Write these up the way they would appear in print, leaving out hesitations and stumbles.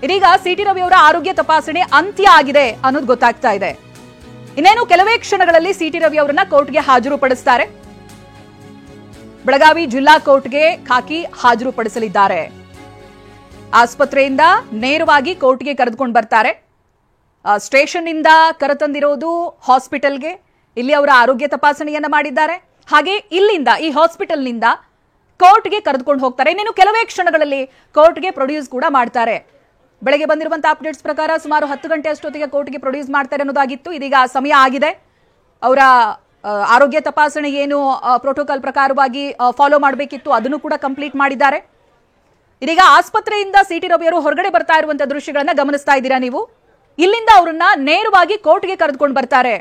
ಇದೀಗ ಸಿಟಿ ರವಿ ಅವರ ಆರೋಗ್ಯ ತಪಾಸಣೆ ಅಂತ್ಯ ಆಗಿದೆ ಅನ್ನೋದು ಗೊತ್ತಾಗ್ತಾ ಇದೆ. ಇನ್ನೇನು ಕೆಲವೇ ಕ್ಷಣಗಳಲ್ಲಿ ಸಿಟಿ ರವಿ ಅವರನ್ನ ಕೋರ್ಟ್ಗೆ ಹಾಜರುಪಡಿಸುತ್ತಾರೆ. ಬೆಳಗಾವಿ ಜಿಲ್ಲಾ ಕೋರ್ಟ್ಗೆ ಖಾಕಿ ಹಾಜರುಪಡಿಸಲಿದ್ದಾರೆ. ಆಸ್ಪತ್ರೆಯಿಂದ ನೇರವಾಗಿ ಕೋರ್ಟ್ಗೆ ಕರೆದುಕೊಂಡು ಬರ್ತಾರೆ. ಸ್ಟೇಷನ್ ಇಂದ ಕರೆತಂದಿರೋದು ಹಾಸ್ಪಿಟಲ್ಗೆ. ಇಲ್ಲಿ ಅವರ ಆರೋಗ್ಯ ತಪಾಸಣೆಯನ್ನ ಮಾಡಿದ್ದಾರೆ. ಹಾಗೆ ಇಲ್ಲಿಂದ ಈ ಹಾಸ್ಪಿಟಲ್ನಿಂದ ಕೋರ್ಟ್ಗೆ ಕರೆದುಕೊಂಡು ಹೋಗ್ತಾರೆ. ಇನ್ನೇನು ಕೆಲವೇ ಕ್ಷಣಗಳಲ್ಲಿ ಕೋರ್ಟ್ಗೆ ಪ್ರೊಡ್ಯೂಸ್ ಕೂಡ ಮಾಡ್ತಾರೆ. ಬೆಳಗ್ಗೆ ಬಂದಿರುವಂತಹ ಅಪ್ಡೇಟ್ಸ್ ಪ್ರಕಾರ ಸುಮಾರು 10 ಗಂಟೆ ಅಷ್ಟೊತ್ತಿಗೆ ಕೋರ್ಟ್ಗೆ ಪ್ರೊಡ್ಯೂಸ್ ಮಾಡ್ತಾರೆ ಅನ್ನೋದಾಗಿತ್ತು. ಇದೀಗ ಸಮಯ ಆಗಿದೆ. ಅವರ ಆರೋಗ್ಯ ತಪಾಸಣೆ ಏನು ಪ್ರೋಟೋಕಾಲ್ ಪ್ರಕಾರವಾಗಿ ಫಾಲೋ ಮಾಡಬೇಕಿತ್ತು ಅದನ್ನು ಕೂಡ ಕಂಪ್ಲೀಟ್ ಮಾಡಿದ್ದಾರೆ. ಇದೀಗ ಆಸ್ಪತ್ರೆಯಿಂದ ಸಿಟಿ ರವಿಯವರು ಹೊರಗಡೆ ಬರ್ತಾ ಇರುವಂತಹ ದೃಶ್ಯಗಳನ್ನ ಗಮನಿಸ್ತಾ ಇದ್ದೀರಾ ನೀವು. ಇಲ್ಲಿಂದ ಅವರನ್ನ ನೇರವಾಗಿ ಕೋರ್ಟ್ಗೆ ಕರೆದುಕೊಂಡು ಬರ್ತಾರೆ.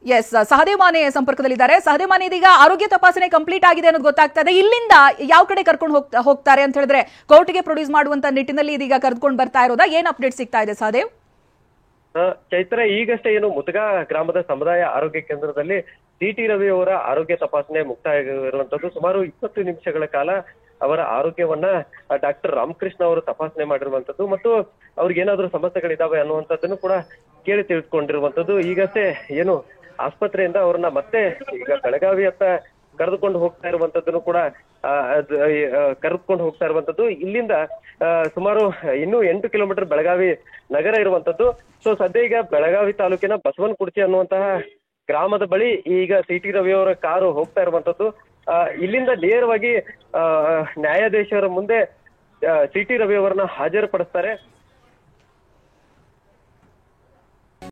ಎಸ್, ಸಹದೇವ್ ಮಾನೆ ಸಂಪರ್ಕದಲ್ಲಿದ್ದಾರೆ. ಸಹದೇವ್ ಮಾನೆ, ಇದೀಗ ಆರೋಗ್ಯ ತಪಾಸಣೆ ಕಂಪ್ಲೀಟ್ ಆಗಿದೆ ಅನ್ನೋದು ಗೊತ್ತಾಗ್ತಾ ಇದೆ. ಇಲ್ಲಿಂದ ಯಾವ ಕಡೆ ಕರ್ಕೊಂಡು ಹೋಗ್ತಾರೆ ಅಂತ ಹೇಳಿದ್ರೆ ಕೋರ್ಟ್ಗೆ ಪ್ರೊಡ್ಯೂಸ್ ಮಾಡುವಂತ ನಿಟ್ಟಿನಲ್ಲಿ ಇದೀಗ ಕರೆದುಕೊಂಡು ಬರ್ತಾ ಇರೋದಾ? ಏನ್ ಅಪ್ಡೇಟ್ ಸಿಗ್ತಾ ಇದೆ ಸಹದೇವ್? ಚೈತ್ರ, ಈಗಷ್ಟೇ ಏನು ಮುತಗಾ ಗ್ರಾಮದ ಸಮುದಾಯ ಆರೋಗ್ಯ ಕೇಂದ್ರದಲ್ಲಿ ಸಿಟಿ ರವಿ ಅವರ ಆರೋಗ್ಯ ತಪಾಸಣೆ ಮುಕ್ತಾಯವಾಗಿರುವಂತದ್ದು. ಸುಮಾರು 20 ನಿಮಿಷಗಳ ಕಾಲ ಅವರ ಆರೋಗ್ಯವನ್ನ ಡಾಕ್ಟರ್ ರಾಮಕೃಷ್ಣ ಅವರು ತಪಾಸಣೆ ಮಾಡಿರುವಂತದ್ದು ಮತ್ತು ಅವ್ರಿಗೆ ಏನಾದ್ರು ಸಮಸ್ಯೆಗಳಿದಾವೆ ಅನ್ನುವಂಥದ್ದನ್ನು ಕೂಡ ಕೇಳಿ ತಿಳಿದುಕೊಂಡಿರುವಂತದ್ದು. ಈಗಷ್ಟೇ ಏನು ಆಸ್ಪತ್ರೆಯಿಂದ ಅವ್ರನ್ನ ಮತ್ತೆ ಈಗ ಬೆಳಗಾವಿಯತ್ತ ಕರೆದುಕೊಂಡು ಹೋಗ್ತಾ ಇರುವಂತದ್ದನ್ನು ಕೂಡ ಕರೆದುಕೊಂಡು ಹೋಗ್ತಾ ಇರುವಂತದ್ದು. ಇಲ್ಲಿಂದ ಸುಮಾರು ಇನ್ನೂ 8 ಕಿಲೋಮೀಟರ್ ಬೆಳಗಾವಿ ನಗರ ಇರುವಂತದ್ದು. ಸೊ ಸದ್ಯ ಈಗ ಬೆಳಗಾವಿ ತಾಲೂಕಿನ ಬಸವನಕುರ್ಚಿ ಅನ್ನುವಂತಹ ಗ್ರಾಮದ ಬಳಿ ಈಗ ಸಿಟಿ ರವಿ ಅವರ ಕಾರು ಹೋಗ್ತಾ ಇರುವಂತದ್ದು. ಇಲ್ಲಿಂದ ನೇರವಾಗಿ ನ್ಯಾಯಾಧೀಶರ ಮುಂದೆ ಸಿಟಿ ರವಿ ಅವರನ್ನ ಹಾಜರುಪಡಿಸ್ತಾರೆ.